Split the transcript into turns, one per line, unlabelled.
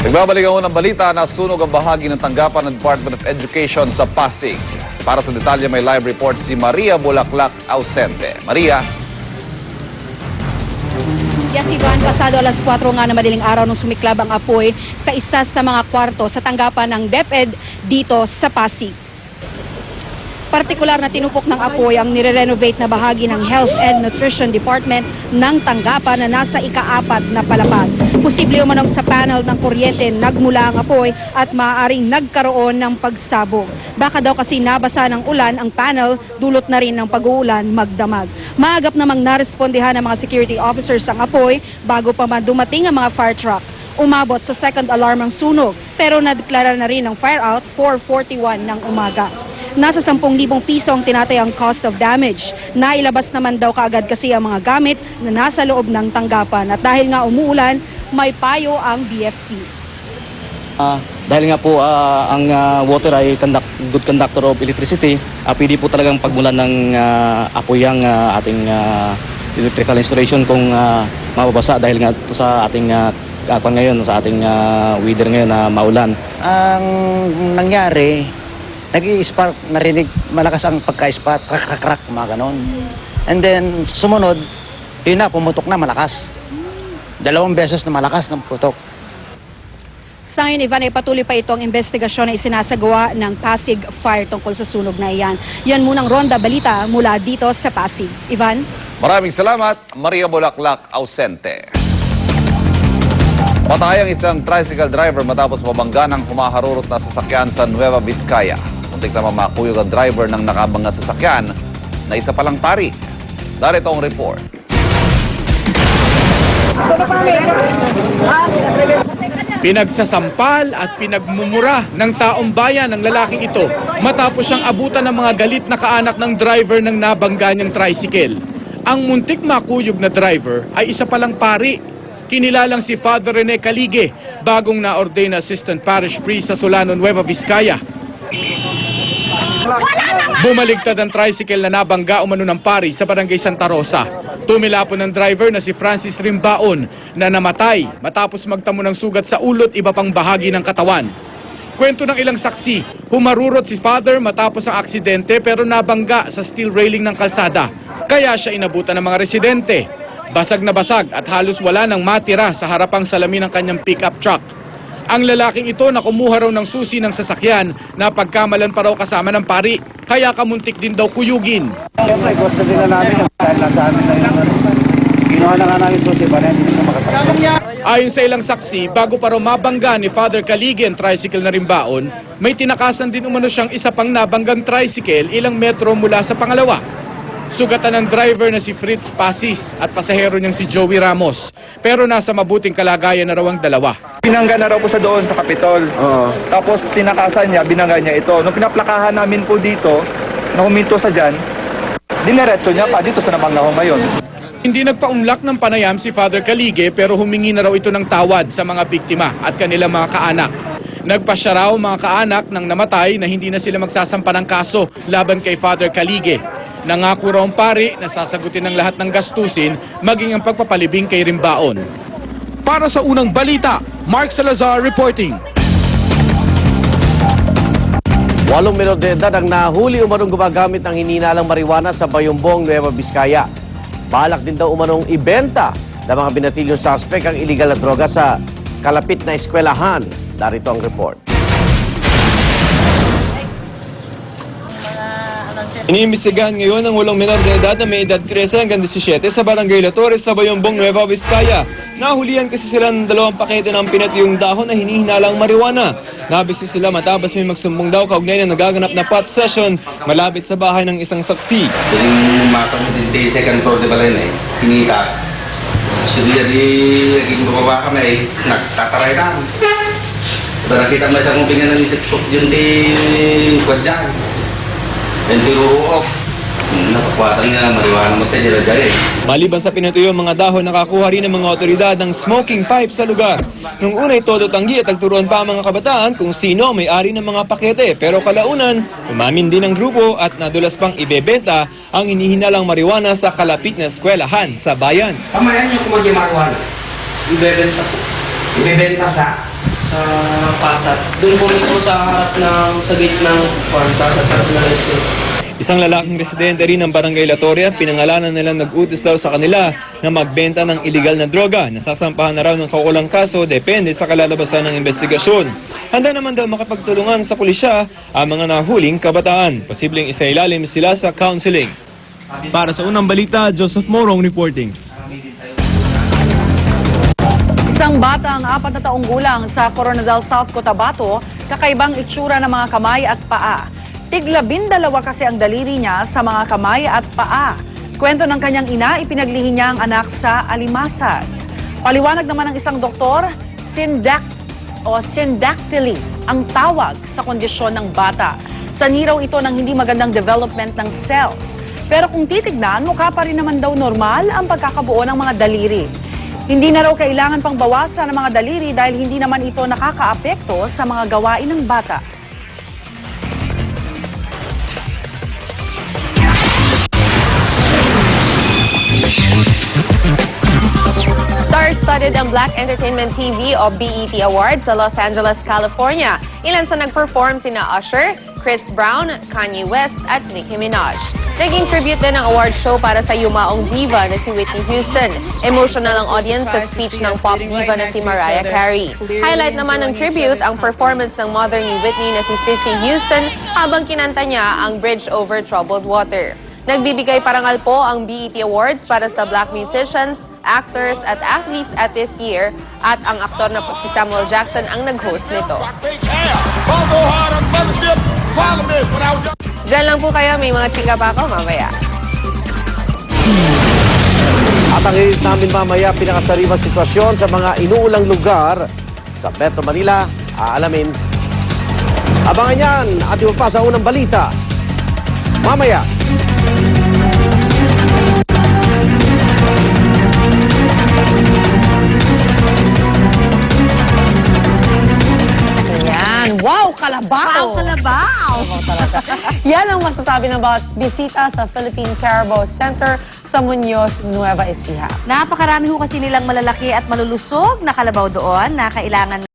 Nagbabalik ang unang balita na sunog ang bahagi ng tanggapan ng Department of Education sa Pasig. Para sa detalye may live report si Maria Bulaklak Ausente. Maria.
Yes, Ivan, pasado alas 4 nga na madaling araw nung sumiklab ang apoy sa isa sa mga kwarto sa tanggapan ng DepEd dito sa Pasig. Partikular na tinupok ng apoy ang nire-renovate na bahagi ng Health and Nutrition Department ng tanggapan na nasa ika-4 na palapag. Posible umanong sa panel ng kuryente nagmula ang apoy at maaaring nagkaroon ng pagsabog. Baka daw kasi nabasa ng ulan ang panel, dulot na rin ng pag-uulan magdamag. Maagap namang narespondihan ng mga security officers ang apoy bago pa man dumating ang mga fire truck. Umabot sa second alarm ang sunog pero nadeklara na rin ng fire out 4:41 ng umaga. Nasa 10,000 piso ang tinatayang cost of damage. Nailabas naman daw kaagad kasi ang mga gamit na nasa loob ng tanggapan. At dahil nga umuulan, may payo ang BFP.
Dahil nga po ang water ay good conductor of electricity, pwede po talagang pagmulan ng apoy ang ating electrical installation kung mababasa dahil nga sa ating ngayon, sa ating weather ngayon na maulan.
Ang nangyari, nag-i-spark, narinig, malakas ang pagka-spark, krak-krak, mga ganon. And then, sumunod, yun na, pumutok na malakas. 2 beses na malakas ng putok.
Sa ngayon, Ivan, ay patuloy pa itong investigasyon na isinasagawa ng Pasig Fire tungkol sa sunog na iyan. Yan munang Ronda Balita mula dito sa Pasig. Ivan?
Maraming salamat, Maria Bulaklak Ausente. Patay ang isang tricycle driver matapos mabangga ng humaharurot na sasakyan sa Nueva Vizcaya. Muntik na mamakuyog ang driver ng nakabangga sasakyan na isa palang pari. Darito ang report.
Pinagsasampal at pinagmumura ng taong bayan ng lalaking ito matapos siyang abutan ng mga galit na kaanak ng driver ng nabangga niyang tricycle. Ang muntik makuyog na driver ay isa palang pari. Kinilalang si Father Rene Calige, bagong na-ordain na Assistant Parish Priest sa Solano, Nueva Vizcaya. Bumaligtad ang tricycle na nabangga umano ng pari sa Barangay Santa Rosa. Tumilapon ng driver na si Francis Rimbaon na namatay matapos magtamo ng sugat sa ulo at iba pang bahagi ng katawan. Kwento ng ilang saksi, humarurot si Father matapos ang aksidente pero nabangga sa steel railing ng kalsada. Kaya siya inabutan ng mga residente. Basag na basag at halos wala nang matira sa harapang salamin ng kanyang pick-up truck. Ang lalaking ito na kumuha raw ng susi ng sasakyan na pagkamalan pa raw kasama ng pari, kaya kamuntik din daw kuyugin.
Siyempre, gusto din na namin dahil nasa amin na yung ginawa na nga namin susi pa rin, hindi siya makatapos.
Ayon sa ilang saksi, bago pa raw mabangga ni Father Calige ang tricycle na Rimbaon, may tinakasan din umano siyang isa pang nabanggang tricycle ilang metro mula sa pangalawa. Sugatan ng driver na si Fritz Pasis at pasahero niyang si Joey Ramos. Pero nasa mabuting kalagayan na raw ang dalawa.
Binangga na raw po siya doon sa Kapitol. Tapos tinakasan niya, binangga niya ito. Nung pinaplakahan namin po dito, na huminto sa dyan, dineretso niya pa dito sa Nabangaho ngayon.
Hindi nagpaunlak ng panayam si Father Calige pero humingi na raw ito ng tawad sa mga biktima at kanilang mga kaanak. Nagpasya raw mga kaanak ng namatay na hindi na sila magsasampa ng kaso laban kay Father Calige. Nangako raw ang pari na sasagutin ng lahat ng gastusin maging ang pagpapalibing kay Rimbaon. Para sa unang balita, Mark Salazar reporting.
8 menor de edad ang nahuli umanong gumagamit ng hininalang marijuana sa Bayumbong, Nueva Vizcaya. Balak din daw umanong ibenta ng mga binatilyong suspect ang iligal na droga sa kalapit na eskwelahan. Darito ang report.
Iniimbestigahan ngayon ang 8 menor de edad na may edad 13 hanggang 17 sa Barangay La Torres sa Bayumbong, Nueva Vizcaya. Nahulihan kasi sila ng 2 pakete ng pinatiyong dahon na hinihinalang marijuana. Nabisi sila matapos may magsumbong daw kaugnay na nagaganap na pot session malapit sa bahay ng isang saksi.
Yung mga second floor di ba rin hinita. So naging bumaba kami, nagtataray na. Diba nakita mo isang umpingan ng isip-sok yun di kwadyan. Yung tiruruok. Napakwatan niya, mariwana mo tayo, dira-dira eh.
Maliban sa pinatuyong mga dahon, nakakuha rin ng mga otoridad ng smoking pipe sa lugar. Nung una'y todo tanggi at nagturuan pa ang mga kabataan kung sino ang may-ari ng mga pakete. Pero kalaunan, umamin din ang grupo at nadulas pang ibebenta ang hinihinalang marijuana sa kalapit na eskwelahan sa bayan.
Kamayan niyo kung mag-marijuana. Ibebenta po. Ibebenta sa pasat. Doon po mismo sa harap sa gate ng farm, sa harap ng restaurant.
Isang lalaking residente rin ng Barangay La Torre, pinangalanan nilang nag-utos daw sa kanila na magbenta ng iligal na droga. Nasasampahan na raw ng kaukulang kaso depende sa kalalabasan ng investigasyon. Handa naman daw makapagtulungan sa pulisya ang mga nahuling kabataan. Posibleng isailalim sila sa counseling. Para sa unang balita, Joseph Morong reporting.
Isang batang 4 na taong gulang sa Coronadal South, Cotabato, kakaibang itsura ng mga kamay at paa. Tig-12 kasi ang daliri niya sa mga kamay at paa. Kwento ng kanyang ina, ipinaglihi niya ang anak sa alimasag. Paliwanag naman ng isang doktor, syndactyly ang tawag sa kondisyon ng bata. Sanhi raw ito ng hindi magandang development ng cells. Pero kung titignan, mukha pa rin naman daw normal ang pagkakabuo ng mga daliri. Hindi na raw kailangan pang bawasan ng mga daliri dahil hindi naman ito nakakaapekto sa mga gawain ng bata.
Star-studded ang Black Entertainment TV o BET Awards sa Los Angeles, California. Ilan sa nag-perform sina Usher, Chris Brown, Kanye West at Nicki Minaj. Naging tribute din ang award show para sa yumaong diva na si Whitney Houston. Emotional ang audience sa speech ng pop diva na si Mariah Carey. Highlight naman ng tribute ang performance ng mother ni Whitney na si Cissy Houston habang kinanta niya ang Bridge Over Troubled Water. Nagbibigay parangal po ang BET Awards para sa black musicians, actors at athletes at this year at ang aktor na si Samuel Jackson ang nag-host nito. Diyan lang po kayo, may mga chika pa ako mamaya.
At ang hirit namin mamaya, pinakasariwang sitwasyon sa mga inuulang lugar sa Metro Manila, aalamin. Abangan yan at iba pa sa unang balita. Mamaya.
Wow, kalabaw!
Wow, kalabaw!
Yan ang masasabi ng about bisita sa Philippine Carabao Center sa Muñoz, Nueva Ecija.
Napakarami ho kasi nilang malalaki at malulusog na kalabaw doon na kailangan